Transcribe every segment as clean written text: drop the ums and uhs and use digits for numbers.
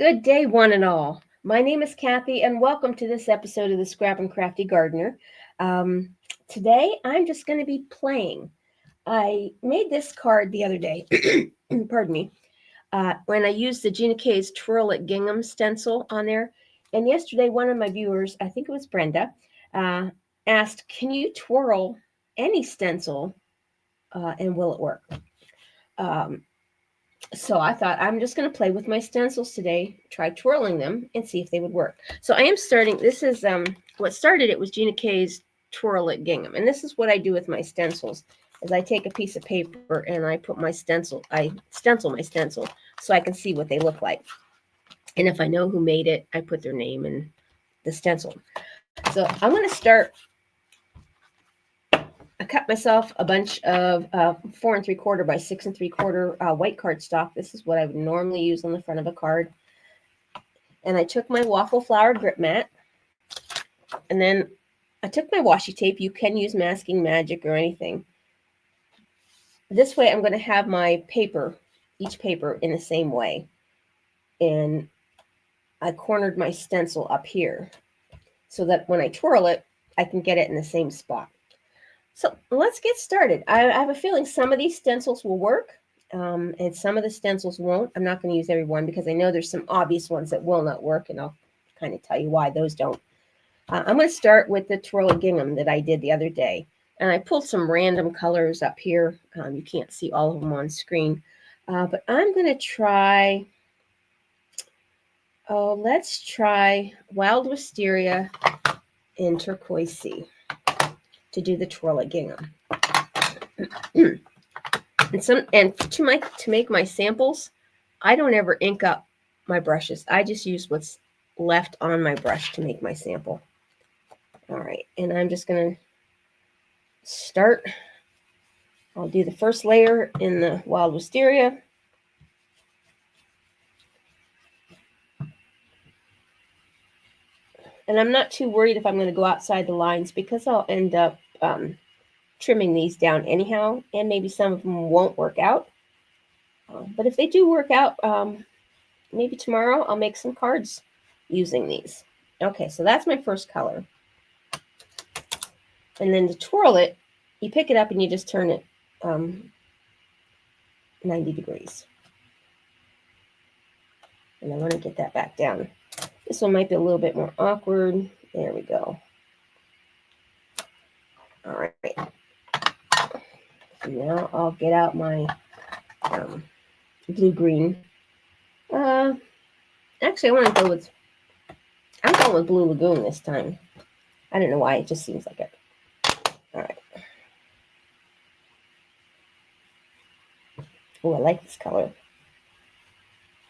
Good day, one and all. My name is Kathy, and welcome to this episode of the Scrap and Crafty Gardener. Today, I'm just going to be playing. I made this card the other day, pardon me, when I used the GinaK's Twirl It Gingham stencil on there. And yesterday, one of my viewers, I think it was Brenda, asked, can you twirl any stencil and will it work? So I thought I'm just going to play with my stencils today, try twirling them and see if they would work. So I am starting, this is what started it was GinaK's Twirl It Gingham. And this is what I do with my stencils, is I take a piece of paper and I put my stencil, I stencil my stencil so I can see what they look like. And if I know who made it, I put their name in the stencil. So I'm going to start. I cut myself a bunch of 4 3/4 by 6 3/4 white cardstock. This is what I would normally use on the front of a card. And I took my Waffle flower grip mat. And then I took my washi tape. You can use Masking Magic or anything. This way I'm going to have my paper, each paper in the same way. And I cornered my stencil up here so that when I twirl it, I can get it in the same spot. So let's get started. I have a feeling some of these stencils will work and some of the stencils won't. I'm not going to use every one because I know there's some obvious ones that will not work, and I'll kind of tell you why those don't. I'm going to start with the Twirl It Gingham that I did the other day. And I pulled some random colors up here. You can't see all of them on screen. But I'm going to try, let's try Wild Wisteria in Turquoise Sea to do the Twirl It Gingham. and to make my samples, I don't ever ink up my brushes. I just use what's left on my brush to make my sample. All right, and I'm just going to start. I'll do the first layer in the Wild Wisteria. And I'm not too worried if I'm going to go outside the lines because I'll end up trimming these down anyhow, and maybe some of them won't work out. But if they do work out, maybe tomorrow I'll make some cards using these. Okay, so that's my first color. And then to twirl it, you pick it up and you just turn it 90 degrees. And I want to get that back down. This one might be a little bit more awkward. There we go. All right. Now I'll get out my blue-green. Actually, I'm going with Blue Lagoon this time. I don't know why. It just seems like it. All right. Oh, I like this color.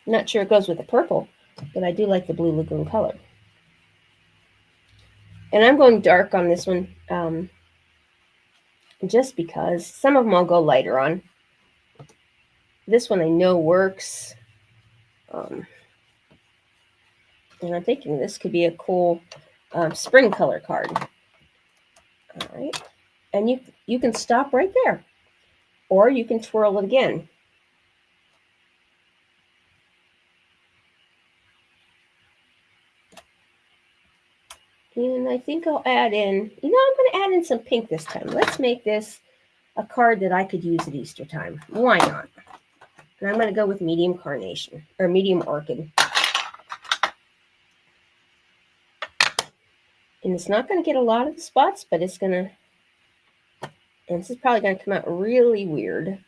I'm not sure it goes with the purple, but I do like the Blue Lagoon color. And I'm going dark on this one just because some of them I'll go lighter on. This one I know works. And I'm thinking this could be a cool spring color card. All right. And you can stop right there, or you can twirl it again. And I think I'll add in, I'm going to add in some pink this time. Let's make this a card that I could use at Easter time. Why not? And I'm going to go with medium carnation, or medium orchid. And it's not going to get a lot of the spots, but it's going to, and this is probably going to come out really weird.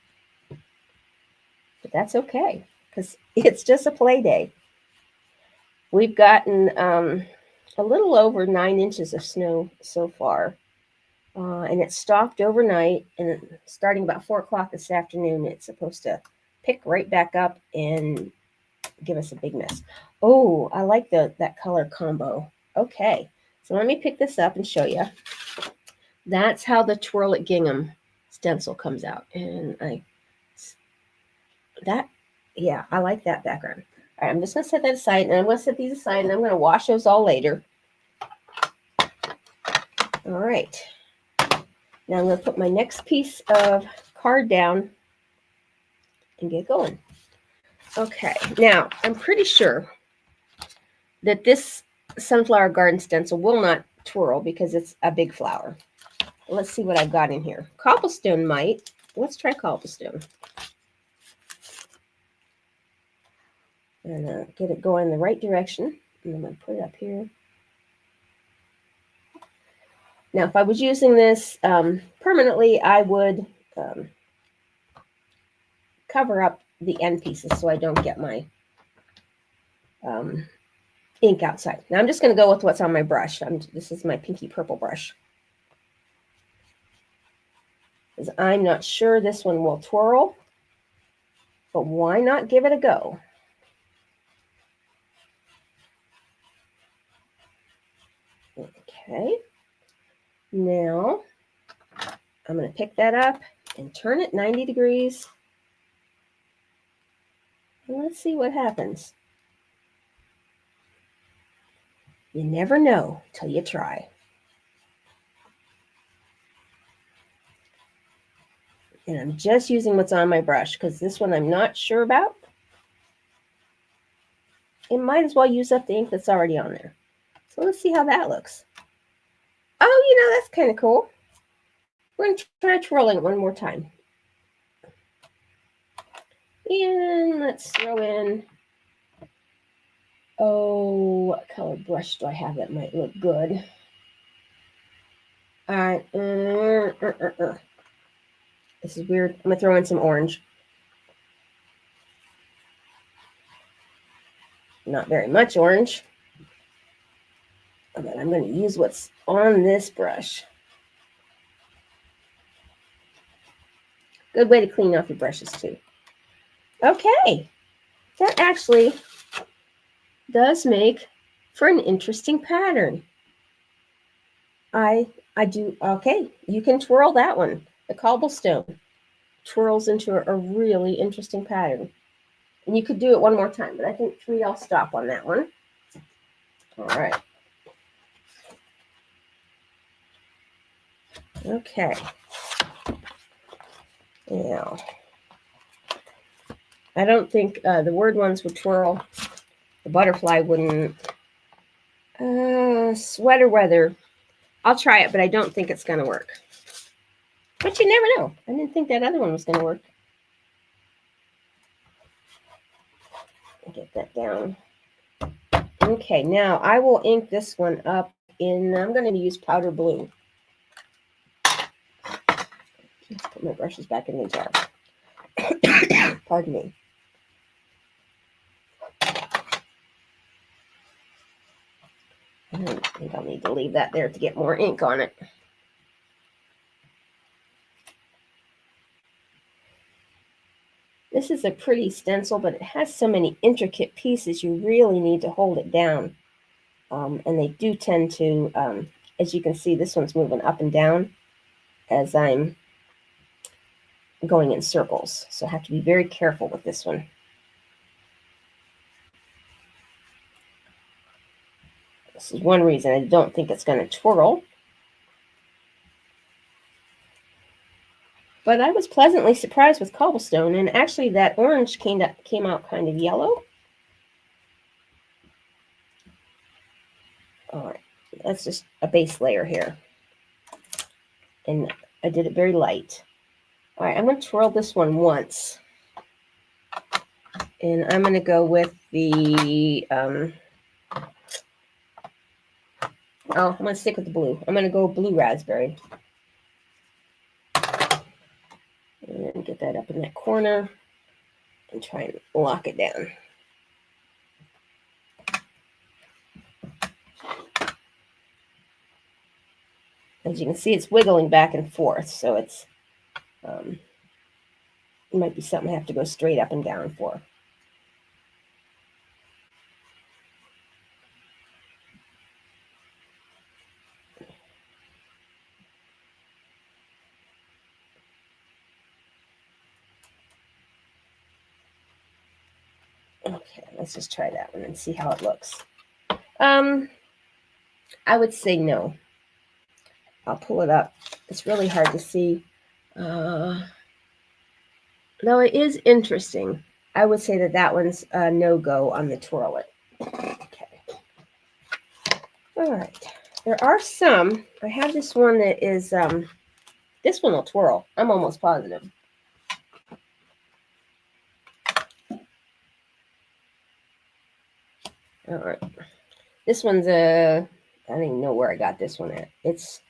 But that's okay, because it's just a play day. We've gotten a little over 9 inches of snow so far. And it stopped overnight, and starting about 4 o'clock this afternoon, it's supposed to pick right back up and give us a big mess. Oh, I like that color combo. Okay, so let me pick this up and show you. That's how the Twirl It Gingham stencil comes out. And I like that background. All right, I'm just going to set that aside, and I'm going to set these aside, and I'm going to wash those all later. All right. Now I'm going to put my next piece of card down and get going. Okay, now I'm pretty sure that this sunflower garden stencil will not twirl because it's a big flower. Let's see what I've got in here. Cobblestone might. Let's try cobblestone. And get it going in the right direction. And I'm going to put it up here. Now, if I was using this permanently, I would cover up the end pieces so I don't get my ink outside. Now, I'm just going to go with what's on my brush. This is my pinky purple brush. Because I'm not sure this one will twirl, but why not give it a go? Okay. Now, I'm going to pick that up and turn it 90 degrees. And let's see what happens. You never know till you try. And I'm just using what's on my brush because this one I'm not sure about. It might as well use up the ink that's already on there. So let's see how that looks. Oh, that's kind of cool. We're going to try twirling it one more time. And let's throw in, what color brush do I have that might look good? All right. This is weird. I'm going to throw in some orange. Not very much orange. But I'm going to use what's on this brush. Good way to clean off your brushes too. Okay. That actually does make for an interesting pattern. I do. Okay. You can twirl that one. The cobblestone twirls into a really interesting pattern. And you could do it one more time, but I think 3 I'll stop on that one. All right. Okay. Now, I don't think the word ones would twirl. The butterfly wouldn't. Sweater weather. I'll try it, but I don't think it's going to work. But you never know. I didn't think that other one was going to work. Get that down. Okay, now I will ink this one up in, I'm going to use powder blue. Let's put my brushes back in the jar. Pardon me. I think I'll need to leave that there to get more ink on it. This is a pretty stencil, but it has so many intricate pieces, you really need to hold it down. And they do tend to, as you can see, this one's moving up and down as I'm going in circles. So I have to be very careful with this one. This is one reason I don't think it's going to twirl. But I was pleasantly surprised with cobblestone, and actually that orange came out kind of yellow. All right, that's just a base layer here. And I did it very light. All right, I'm going to twirl this one once. And I'm going to go with the, I'm going to stick with the blue. I'm going to go blue raspberry. And then get that up in that corner and try and lock it down. As you can see, it's wiggling back and forth, so it's it might be something I have to go straight up and down for. Okay, let's just try that one and see how it looks. I would say no. I'll pull it up. It's really hard to see. Though it is interesting, I would say that one's a no-go on the Twirl It. Okay. All right. There are some. I have this one that is, this one will twirl. I'm almost positive. All right. This one's I don't even know where I got this one at. It's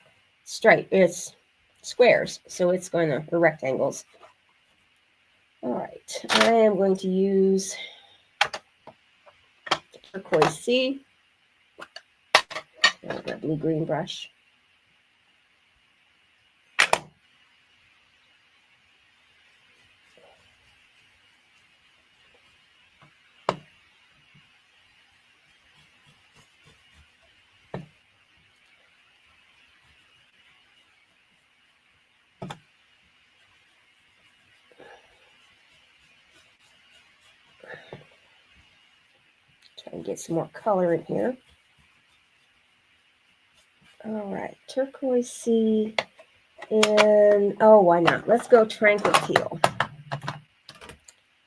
it's squares, so it's going to, or rectangles. All right. I am going to use turquoise C. That blue-green brush. Try and get some more color in here. All right, turquoise C, and oh, why not? Let's go tranquil teal.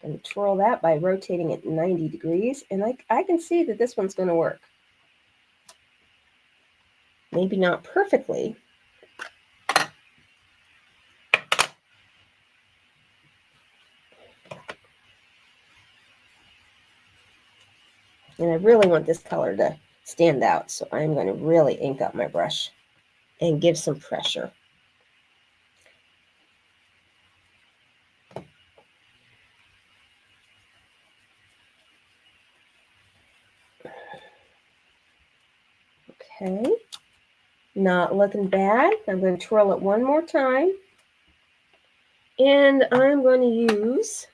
And twirl that by rotating it 90 degrees, and I can see that this one's going to work. Maybe not perfectly. And I really want this color to stand out, so I'm going to really ink up my brush and give some pressure. Okay, not looking bad. I'm going to twirl it one more time. And I'm going to use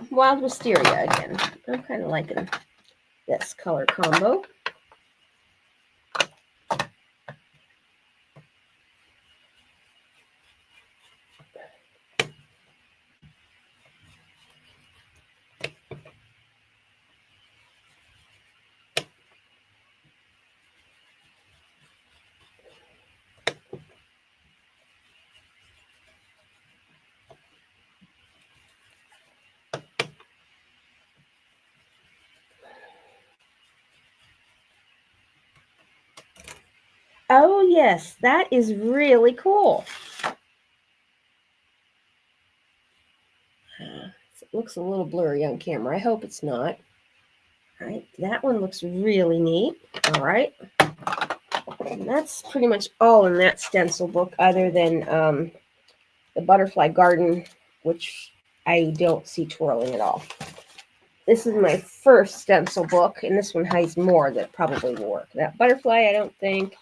Wild Wisteria again. I'm kind of liking this color combo. Oh, yes, that is really cool. It looks a little blurry on camera. I hope it's not. All right, that one looks really neat. All right. And that's pretty much all in that stencil book, other than the Butterfly Garden, which I don't see twirling at all. This is my first stencil book, and this one has more that probably will work. That butterfly, I don't think.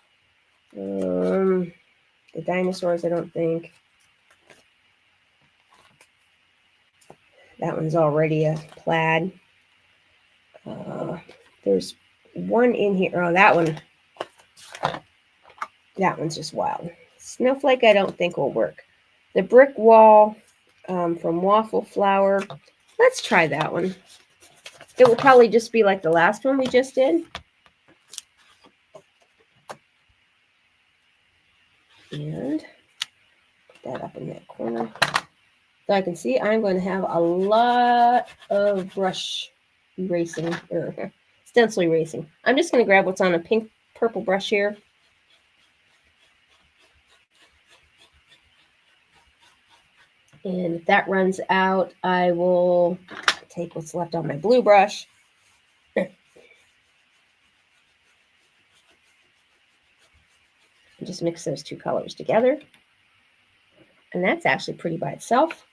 The dinosaurs, I don't think. That one's already a plaid. There's one in here. Oh, that one. That one's just wild. Snowflake, I don't think will work. The brick wall from Waffle Flower. Let's try that one. It will probably just be like the last one we just did. And put that up in that corner. So I can see I'm going to have a lot of brush erasing, or stencil erasing. I'm just going to grab what's on a pink purple brush here. And if that runs out, I will take what's left on my blue brush. And just mix those two colors together. And that's actually pretty by itself.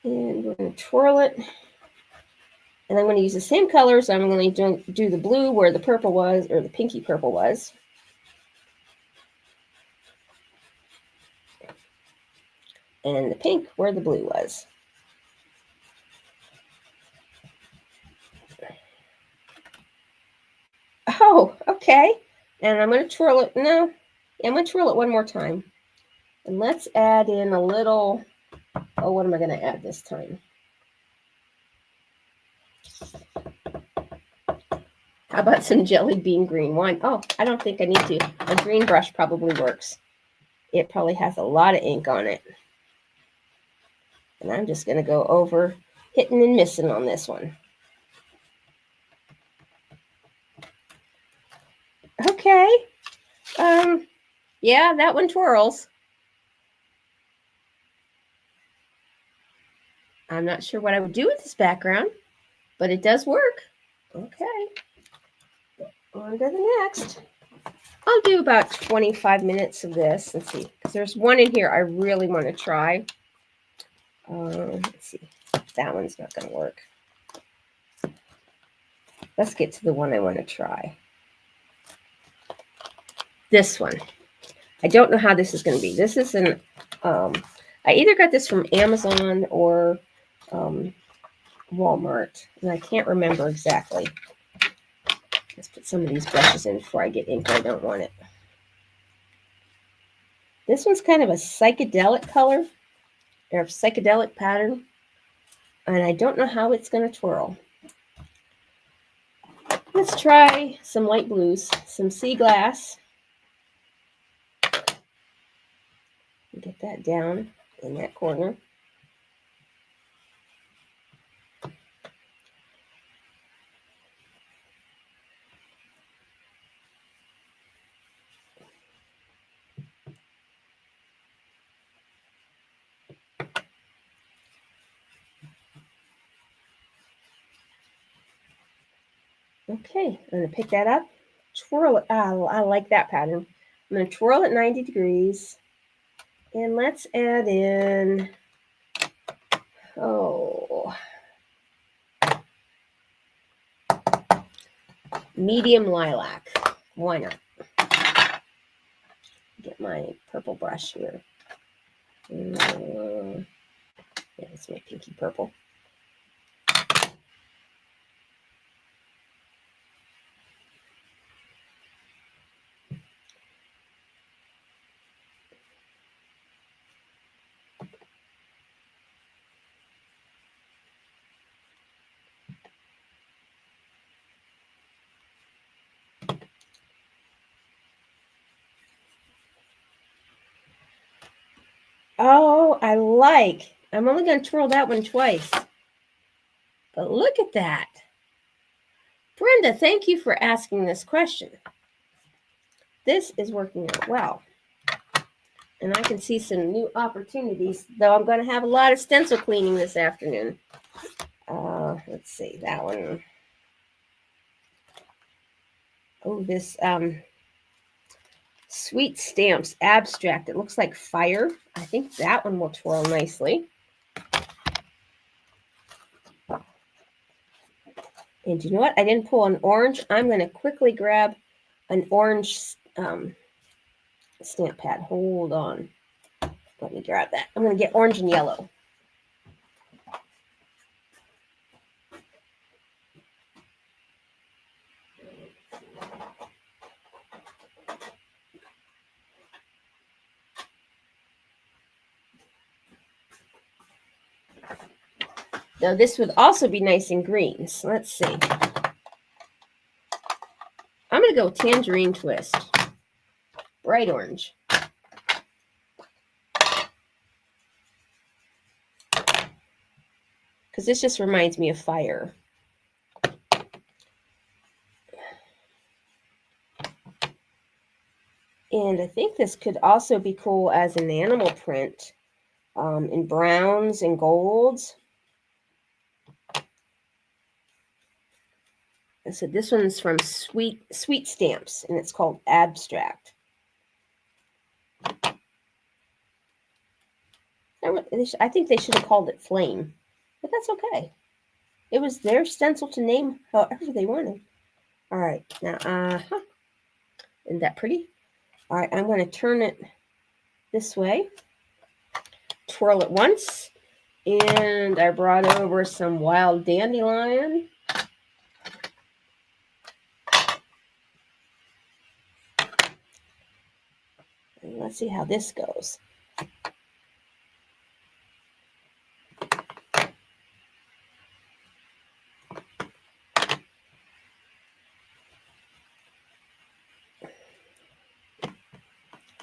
And we're going to twirl it. And I'm going to use the same colors. I'm going to do the blue where the purple was, or the pinky purple was. And the pink where the blue was. Oh, okay. And I'm going to twirl it. No, I'm going to twirl it one more time. And let's add in a little, oh, what am I going to add this time? How about some jelly bean green wine? Oh, I don't think I need to. A green brush probably works. It probably has a lot of ink on it. And I'm just going to go over hitting and missing on this one. Okay. Yeah, that one twirls. I'm not sure what I would do with this background, but it does work. Okay. On to the next. I'll do about 25 minutes of this. Let's see, because there's one in here I really want to try. Let's see. That one's not going to work. Let's get to the one I want to try. This one. I don't know how this is going to be. This is an, I either got this from Amazon or Walmart, and I can't remember exactly. Let's put some of these brushes in before I get ink. I don't want it. This one's kind of a psychedelic color, or a psychedelic pattern, and I don't know how it's going to twirl. Let's try some light blues, some sea glass. Get that down in that corner. Okay, I'm going to pick that up, twirl it. I like that pattern. I'm going to twirl it 90 degrees, and let's add in, medium lilac. Why not? Get my purple brush here. Yeah, it's my pinky purple. Oh, I'm only going to twirl that one twice. But look at that. Brenda, thank you for asking this question. This is working out well. And I can see some new opportunities, though I'm going to have a lot of stencil cleaning this afternoon. Let's see, that one. Oh, this Sweet Stamps abstract. It looks like fire. I think that one will twirl nicely. And you know what? I didn't pull an orange. I'm going to quickly grab an orange stamp pad. Hold on. Let me grab that. I'm going to get orange and yellow. Now, this would also be nice in greens. Let's see. I'm going to go Tangerine Twist. Bright orange. Because this just reminds me of fire. And I think this could also be cool as an animal print in browns and golds. And so this one's from Sweet Stamps, and it's called Abstract. I think they should have called it Flame, but that's okay. It was their stencil to name however they wanted. All right, now, isn't that pretty? All right, I'm going to turn it this way, twirl it once, and I brought over some wild dandelion. And let's see how this goes.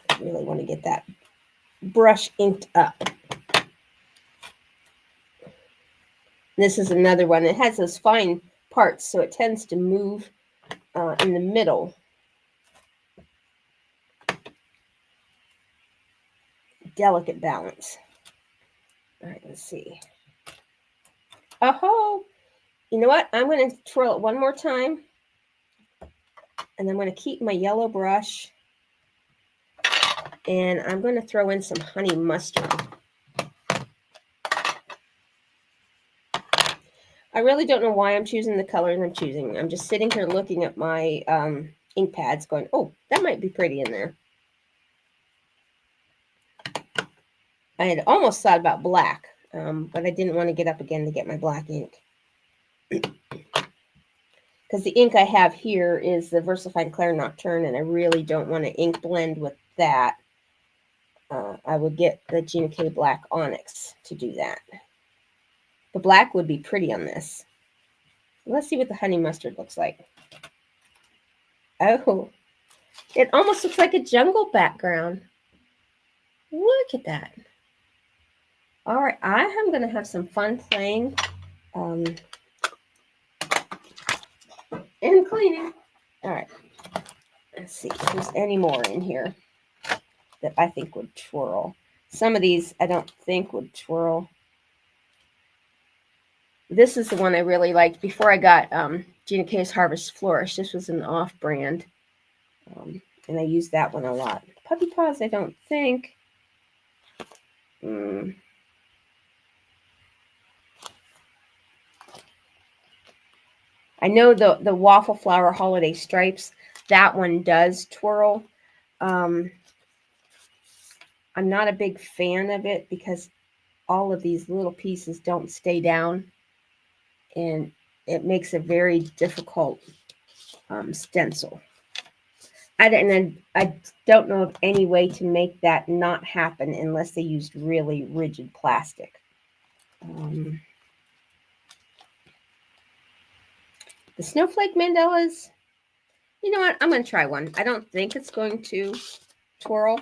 I really want to get that brush inked up. This is another one. It has those fine parts, so it tends to move in the middle. delicate balance. All right, let's see. Oh, you know what? I'm going to twirl it one more time. And I'm going to keep my yellow brush. And I'm going to throw in some honey mustard. I really don't know why I'm choosing the colors I'm choosing. I'm just sitting here looking at my ink pads going, oh, that might be pretty in there. I had almost thought about black, but I didn't want to get up again to get my black ink. Because the ink I have here is the Versified Clair Nocturne, and I really don't want to ink blend with that. I would get the GinaK Black Onyx to do that. The black would be pretty on this. Let's see what the honey mustard looks like. Oh, it almost looks like a jungle background. Look at that. All right, I am going to have some fun playing and cleaning. All right, let's see if there's any more in here that I think would twirl. Some of these I don't think would twirl. This is the one I really liked before I got GinaK's Harvest Flourish. This was an off-brand, and I used that one a lot. Puppy Paws, I don't think. I know the Waffle Flower Holiday Stripes, that one does twirl. I'm not a big fan of it because all of these little pieces don't stay down, and it makes a very difficult stencil. I don't know of any way to make that not happen unless they used really rigid plastic. The Snowflake Mandalas, you know what? I'm going to try one. I don't think it's going to twirl,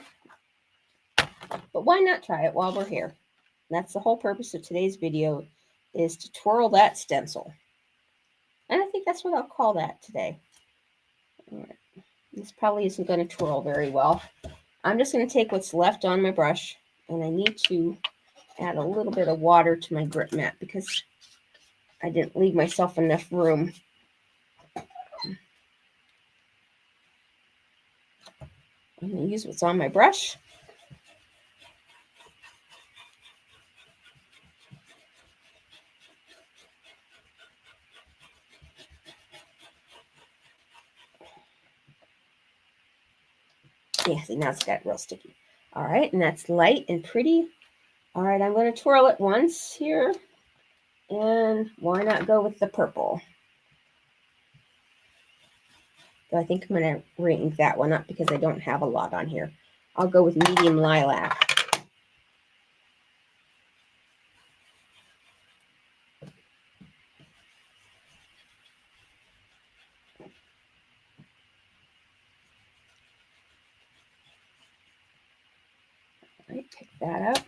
but why not try it while we're here? That's the whole purpose of today's video, is to twirl that stencil. And I think that's what I'll call that today. All right. This probably isn't going to twirl very well. I'm just going to take what's left on my brush, and I need to add a little bit of water to my grip mat because I didn't leave myself enough room. I'm going to use what's on my brush. Yeah, see, now it's got real sticky. All right, and that's light and pretty. All right, I'm going to twirl it once here. And why not go with the purple? So I think I'm going to re-ink that one up because I don't have a lot on here. I'll go with medium lilac. All right, pick that up.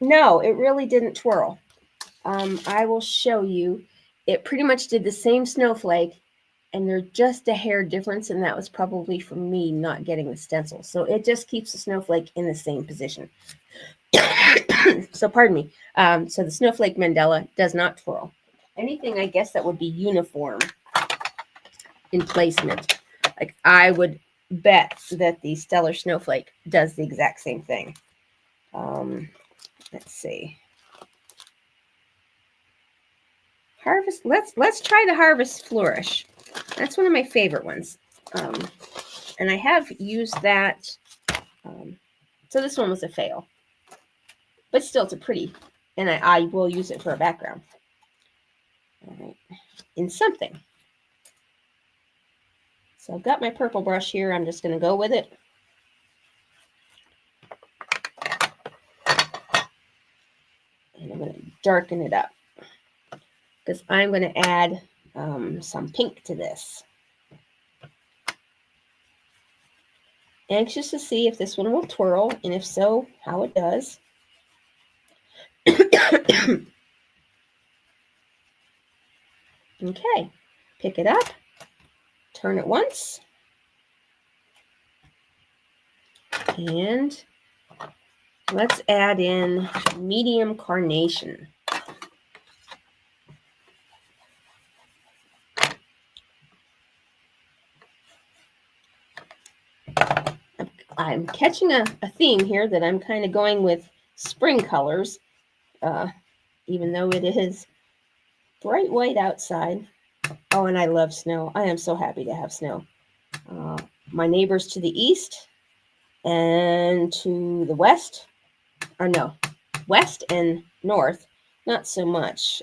No, it really didn't twirl. I will show you. It pretty much did the same snowflake, and there's just a hair difference, and that was probably from me not getting the stencil. So it just keeps the snowflake in the same position. So pardon me. So the Snowflake Mandala does not twirl. Anything, I guess, that would be uniform in placement. Like I would bet that the Stellar Snowflake does the exact same thing. Let's see. Harvest. Let's try the Harvest Flourish. That's one of my favorite ones. And I have used that. So this one was a fail. But still, it's a pretty. And I will use it for a background. All right. In something. So I've got my purple brush here. I'm just going to go with it. And I'm going to darken it up. Because I'm going to add some pink to this. Anxious to see if this one will twirl, and if so, how it does. Okay, pick it up, turn it once, and Let's add in medium carnation. I'm catching a theme here that I'm kind of going with spring colors, even though it is bright white outside. Oh, and I love snow. I am so happy to have snow. My neighbors to the east and to the west, or no, west and north, not so much.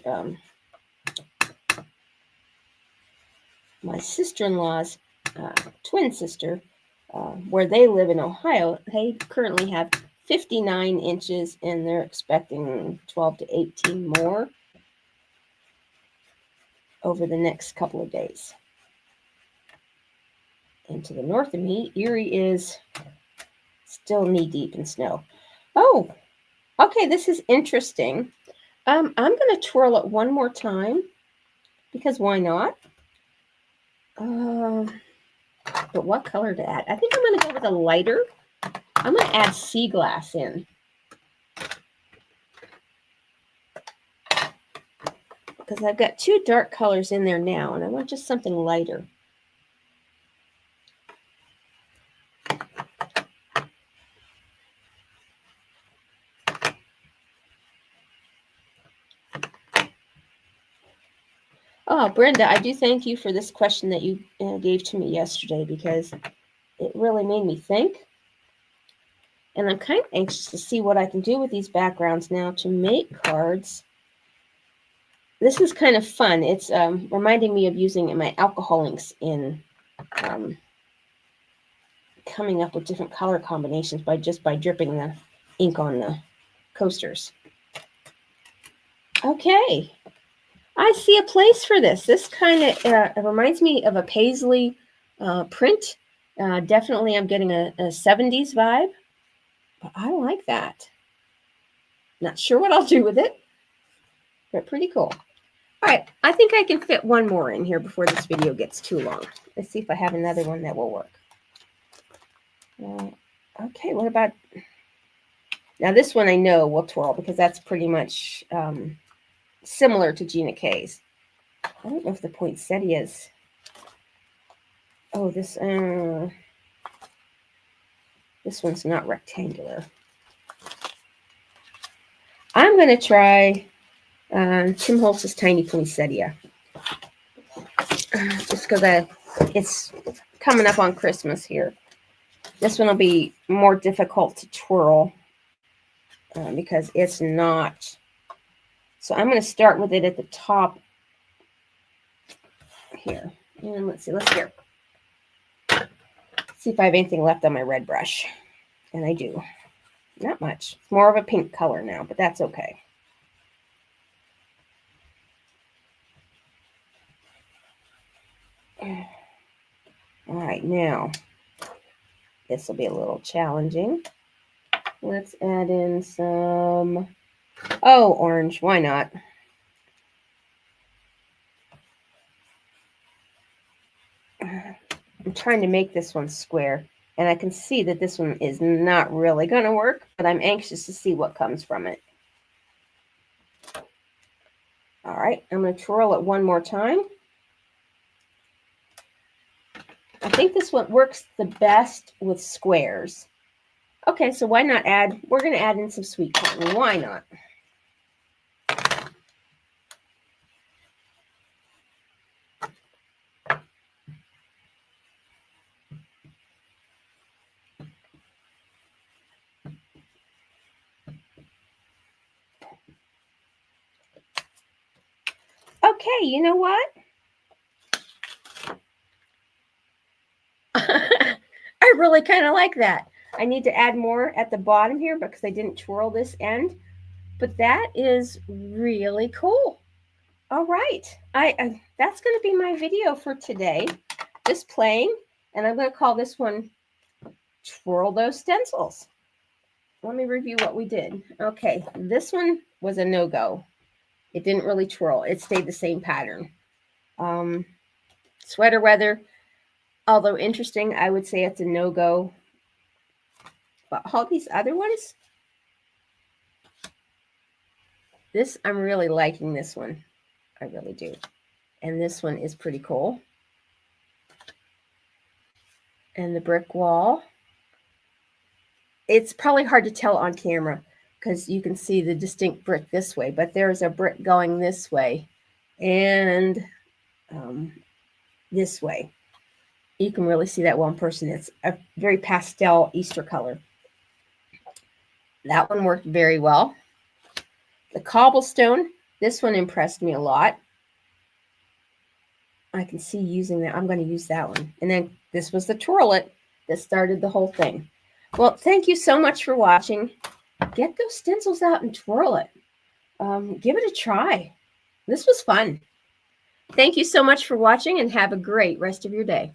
My sister-in-law's twin sister, where they live in Ohio, they currently have 59 inches and they're expecting 12 to 18 more over the next couple of days. And to the north of me, Erie is still knee-deep in snow. Oh, okay, this is interesting. I'm going to twirl it one more time because why not? But what color to add? I think I'm going to go with a lighter. I'm going to add sea glass in. Because I've got two dark colors in there now, and I want just something lighter. Oh, Brenda, I do thank you for this question that you gave to me yesterday because it really made me think. And I'm kind of anxious to see what I can do with these backgrounds now to make cards. This is kind of fun. It's reminding me of using my alcohol inks in coming up with different color combinations by dripping the ink on the coasters. Okay. I see a place for this. This kind of reminds me of a paisley print. Definitely I'm getting a 70s vibe, but I like that. Not sure what I'll do with it, but pretty cool. All right, I think I can fit one more in here before this video gets too long. Let's see if I have another one that will work. Okay, what about... Now this one I know will twirl because that's pretty much similar to GinaK's. I don't know if the Poinsettia is... Oh, this one's not rectangular. I'm going to try Tim Holtz's Tiny Poinsettia. Just because it's coming up on Christmas here. This one will be more difficult to twirl because it's not. So I'm going to start with it at the top here. And let's see, see if I have anything left on my red brush. And I do. Not much. It's more of a pink color now, but that's okay. All right, now this will be a little challenging. Let's add in some, orange. Why not? I'm trying to make this one square, and I can see that this one is not really going to work, but I'm anxious to see what comes from it. All right, I'm going to twirl it one more time. I think this one works the best with squares. Okay, so why not add, we're going to add in some sweet corn. Why not? Okay, you know what? I really kind of like that. I need to add more at the bottom here because I didn't twirl this end. But that is really cool. All right. That's going to be my video for today. Just playing. And I'm going to call this one Twirl Those Stencils. Let me review what we did. Okay. This one was a no-go. It didn't really twirl. It stayed the same pattern. Sweater weather, although interesting, I would say it's a no-go. But all these other ones, This, I'm really liking this one. I really do. And this one is pretty cool. And the brick wall. It's probably hard to tell on camera because you can see the distinct brick this way, but there's a brick going this way and this way. You can really see that well in person. It's a very pastel Easter color. That one worked very well. The cobblestone, this one impressed me a lot. I can see using that. I'm going to use that one. And then this was the Twirl It that started the whole thing. Well, thank you so much for watching. Get those stencils out and twirl it. Give it a try. This was fun. Thank you so much for watching and have a great rest of your day.